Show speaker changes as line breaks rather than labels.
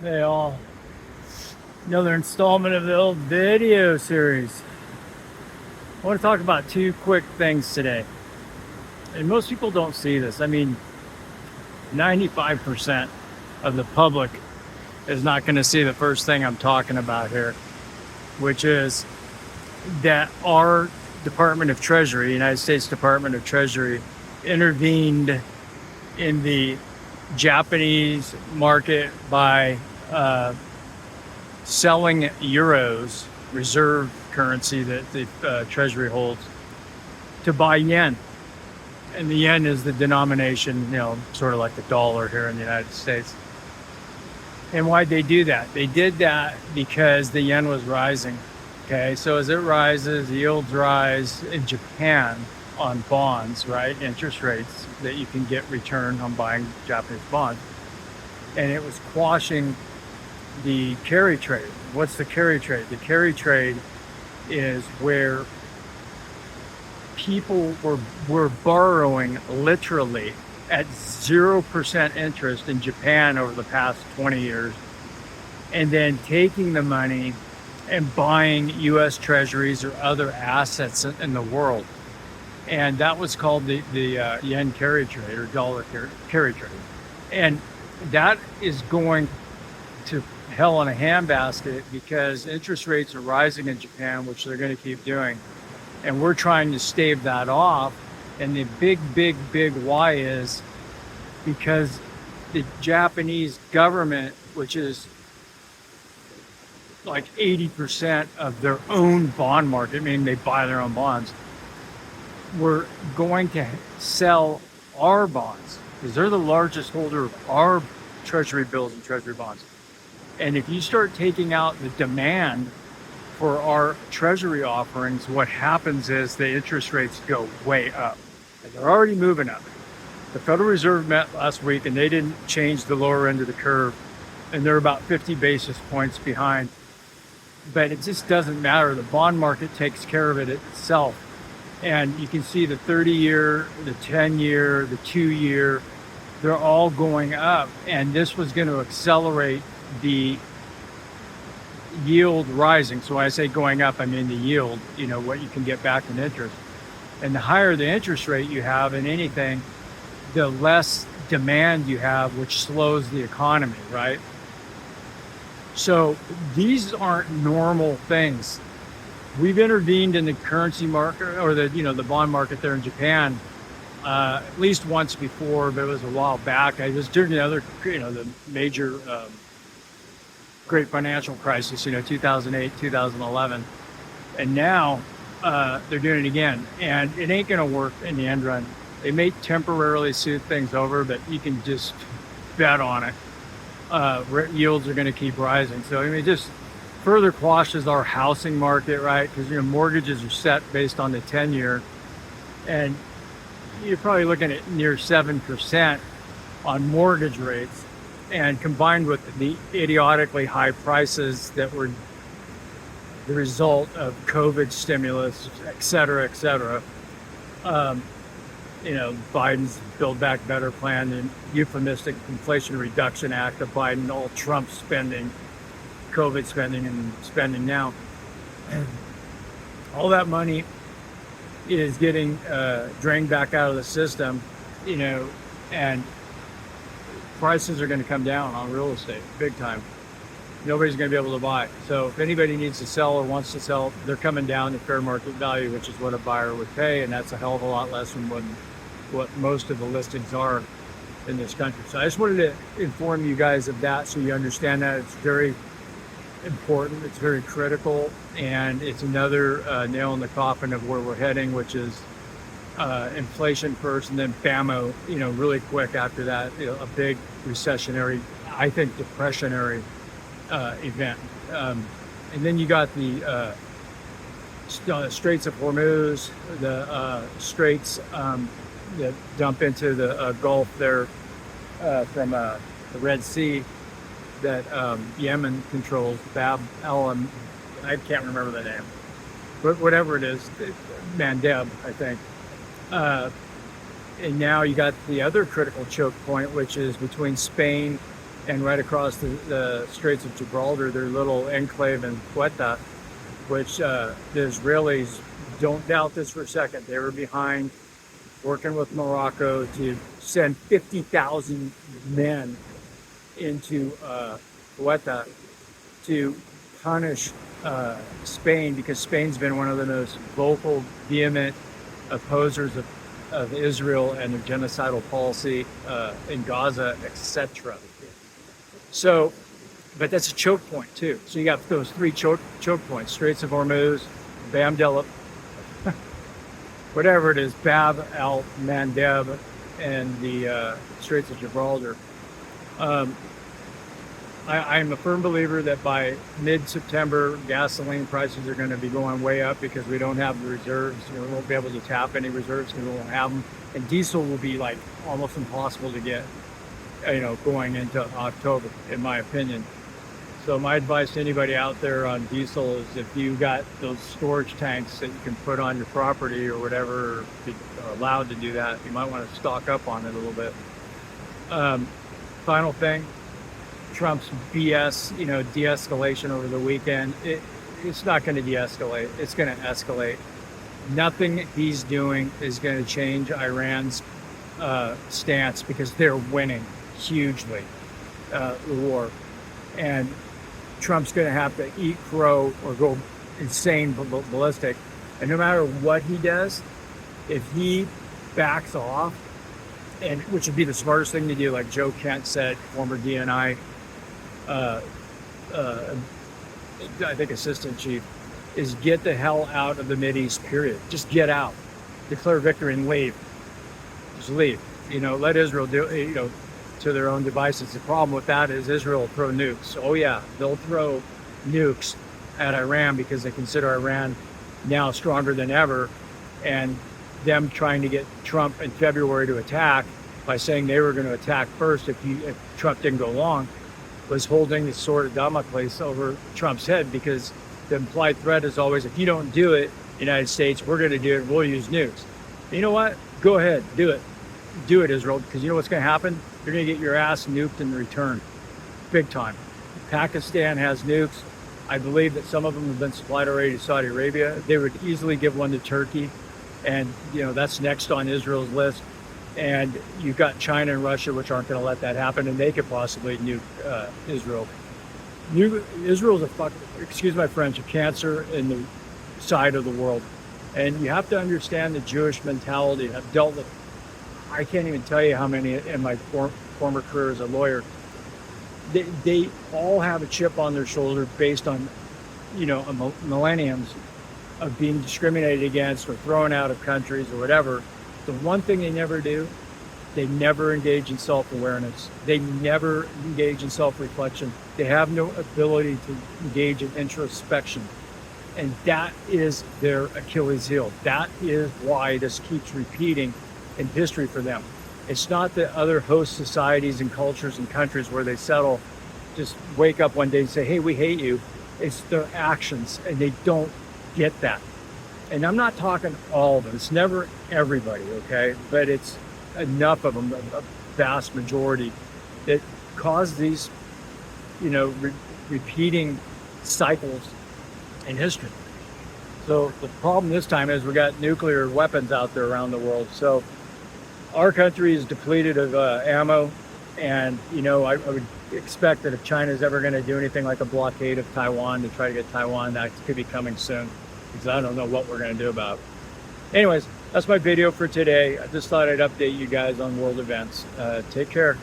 They all another installment of the old video series. I want to talk about two quick things today. And most people don't see this. I mean, 95% of the public is not going to see the first thing I'm talking about here, which is that our Department of Treasury, United States Department of Treasury, intervened in the Japanese market by selling euros, reserve currency that the Treasury holds, to buy yen. And the yen is the denomination, sort of like the dollar here in the United States. And why'd they do that? They did that because the yen was rising. Okay, so as it rises, yields rise in Japan on bonds, right? Interest rates that you can get return on buying Japanese bonds. And it was quashing the carry trade. What's the carry trade? The carry trade is where people were borrowing literally at 0% interest in Japan over the past 20 years, and then taking the money and buying US Treasuries or other assets in the world. And that was called the yen carry trade or dollar carry trade. And that is going to hell in a handbasket because interest rates are rising in Japan, which they're going to keep doing. And we're trying to stave that off. And the big why is because the Japanese government, which is like 80% of their own bond market, meaning they buy their own bonds, we're going to sell our bonds because they're the largest holder of our treasury bills and treasury bonds. And if you start taking out the demand for our treasury offerings, what happens is the interest rates go way up. And they're already moving up. The Federal Reserve met last week and they didn't change the lower end of the curve. And they're about 50 basis points behind. But it just doesn't matter. The bond market takes care of it itself. And you can see the 30-year, the 10-year, the 2-year, they're all going up. And this was going to accelerate the yield rising. So when I say going up, I mean the yield, what you can get back in interest. And the higher the interest rate you have in anything, the less demand you have, which slows the economy, right? So these aren't normal things. We've intervened in the currency market or the bond market there in Japan at least once before, but it was a while back. I was during the major great financial crisis, 2008, 2011. And now they're doing it again. And it ain't going to work in the end run. They may temporarily soothe things over, but you can just bet on it. Yields are going to keep rising. So, it just further quashes our housing market, right? Because, mortgages are set based on the 10-year. And you're probably looking at near 7% on mortgage rates. And combined with the idiotically high prices that were the result of COVID stimulus, et cetera, Biden's Build Back Better plan and euphemistic Inflation Reduction Act of Biden, all Trump spending, COVID spending, and spending now. And all that money is getting drained back out of the system, and prices are going to come down on real estate big time. Nobody's going to be able to buy. So if anybody needs to sell or wants to sell, they're coming down to fair market value, which is what a buyer would pay. And that's a hell of a lot less than what most of the listings are in this country. So I just wanted to inform you guys of that so you understand that. It's very important. It's very critical. And it's another nail in the coffin of where we're heading, which is inflation first and then bammo, really quick after that, a big recessionary, I think depressionary event. And then you got the Straits of Hormuz, the straits that dump into the Gulf there from the Red Sea that Yemen controls, Bab el, I can't remember the name, but whatever it is, Mandeb, I think. And now you got the other critical choke point, which is between Spain and right across the Straits of Gibraltar, their little enclave in Ceuta, which the Israelis, don't doubt this for a second, they were behind working with Morocco to send 50,000 men into Ceuta to punish Spain, because Spain's been one of the most vocal, vehement opposers of Israel and their genocidal policy in Gaza, etc. So, but that's a choke point too. So you got those three choke points: Straits of Hormuz, Bab whatever it is, Bab al Mandeb, and the Straits of Gibraltar. I'm a firm believer that by mid-September, gasoline prices are going to be going way up because we don't have the reserves. We won't be able to tap any reserves because we won't have them. And diesel will be like almost impossible to get, going into October, in my opinion. So my advice to anybody out there on diesel is, if you got those storage tanks that you can put on your property or whatever, or are allowed to do that, you might want to stock up on it a little bit. Final thing, Trump's BS, de-escalation over the weekend. It's not going to de-escalate. It's going to escalate. Nothing he's doing is going to change Iran's stance, because they're winning hugely the war. And Trump's going to have to eat crow or go insane, ballistic. And no matter what he does, if he backs off, and which would be the smartest thing to do, like Joe Kent said, former DNI, I think assistant chief, is get the hell out of the Mideast, period. Just get out, declare victory, and leave. Just leave. Let Israel do, to their own devices. The problem with that is Israel will throw nukes. Oh yeah, they'll throw nukes at Iran because they consider Iran now stronger than ever, and them trying to get Trump in February to attack by saying they were going to attack first if Trump didn't go along, was holding the sword of Damocles over Trump's head, because the implied threat is always, if you don't do it, United States, we're going to do it, we'll use nukes. You know what? Go ahead, do it. Do it, Israel, because you know what's going to happen? You're going to get your ass nuked in return. Big time. Pakistan has nukes. I believe that some of them have been supplied already to Saudi Arabia. They would easily give one to Turkey, and that's next on Israel's list. And you've got China and Russia, which aren't going to let that happen, and they could possibly nuke Israel. Israel's excuse my French, a cancer in the side of the world. And you have to understand the Jewish mentality. I've dealt with, I can't even tell you how many in my former career as a lawyer. They all have a chip on their shoulder based on, millenniums of being discriminated against or thrown out of countries or whatever. The one thing they never do, they never engage in self-awareness. They never engage in self-reflection. They have no ability to engage in introspection. And that is their Achilles heel. That is why this keeps repeating in history for them. It's not the other host societies and cultures and countries where they settle, just wake up one day and say, hey, we hate you. It's their actions, and they don't get that. And I'm not talking all of them. It's never everybody, okay? But it's enough of them, a vast majority, that cause these, repeating cycles in history. So the problem this time is we got nuclear weapons out there around the world. So our country is depleted of ammo. And, I would expect that if China's ever going to do anything like a blockade of Taiwan to try to get Taiwan, that could be coming soon, because I don't know what we're going to do about it. Anyways, that's my video for today. I just thought I'd update you guys on world events. Take care.